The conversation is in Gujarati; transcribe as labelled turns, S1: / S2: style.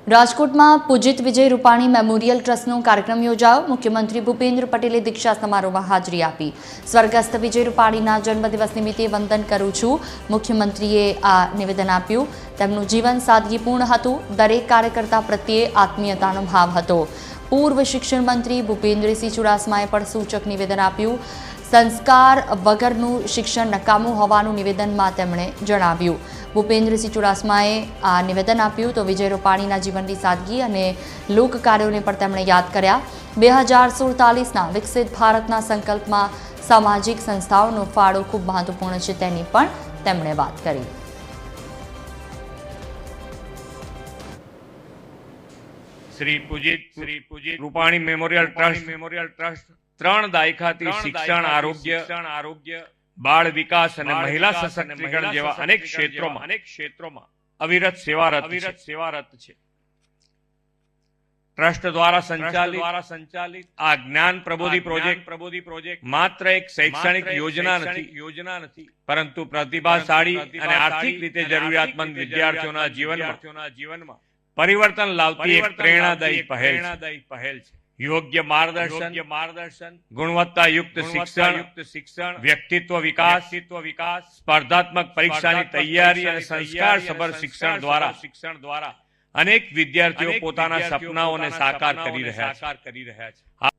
S1: રાજકોટમાં પૂજિત વિજય રૂપાણી મેમોરિયલ ટ્રસ્ટનો કાર્યક્રમ યોજાયો। મુખ્યમંત્રી ભૂપેન્દ્ર પટેલે દીક્ષા સમારોહમાં હાજરી આપી। સ્વર્ગસ્થ વિજય રૂપાણીના જન્મદિવસ નિમિત્તે વંદન કરું છું, મુખ્યમંત્રીએ આ નિવેદન આપ્યું। તેમનું જીવન સાદગીપૂર્ણ હતું, દરેક કાર્યકર્તા પ્રત્યે આત્મીયતાનો ભાવ હતો। પૂર્વ શિક્ષણ મંત્રી ભૂપેન્દ્રસિંહ ચુડાસમાએ પણ સૂચક નિવેદન આપ્યું। સંસ્કાર વગરનું શિક્ષણ નકામું હોવાનું નિવેદનમાં તેમણે જણાવ્યું। ભૂપેન્દ્રસિંહ ચુડાસમાએ આ નિવેદન આપ્યું તો વિજય રૂપાણીના જીવનની સાદગી અને લોક કાર્યોને પણ તેમણે યાદ કર્યા। 2047ના વિકસિત ભારતના સંકલ્પમાં સામાજિક સંસ્થાઓનો ફાળો ખૂબ મહત્વપૂર્ણ છે, તેની પણ તેમણે વાત કરી।
S2: શ્રી પૂજિત રૂપાણી મેમોરિયલ ટ્રસ્ટ 3 દાયકાથી શિક્ષણ, આરોગ્ય, બાળ વિકાસ અને મહિલા સશક્તિકરણ જેવા અનેક ક્ષેત્રોમાં અવિરત સેવારત છે। ટ્રસ્ટ દ્વારા સંચાલિત આ જ્ઞાન પ્રબોધિ પ્રોજેક્ટ માત્ર એક શૈક્ષણિક યોજના નથી, પરંતુ પ્રતિભાશાળી અને આર્થિક રીતે જરૂરિયાતમંદ વિદ્યાર્થીઓના જીવનમાં પરિવર્તન લાવતી એક પ્રેરણાદાયી પહેલ છે। યોગ્ય માર્ગદર્શન, ગુણવત્તાયુક્ત શિક્ષણ, વ્યક્તિત્વ વિકાસ, સ્પર્ધાત્મક પરીક્ષાની તૈયારી અને સંસ્કારસભર શિક્ષણ દ્વારા અનેક વિદ્યાર્થીઓ પોતાના સપનાઓને સાકાર કરી રહ્યા છે।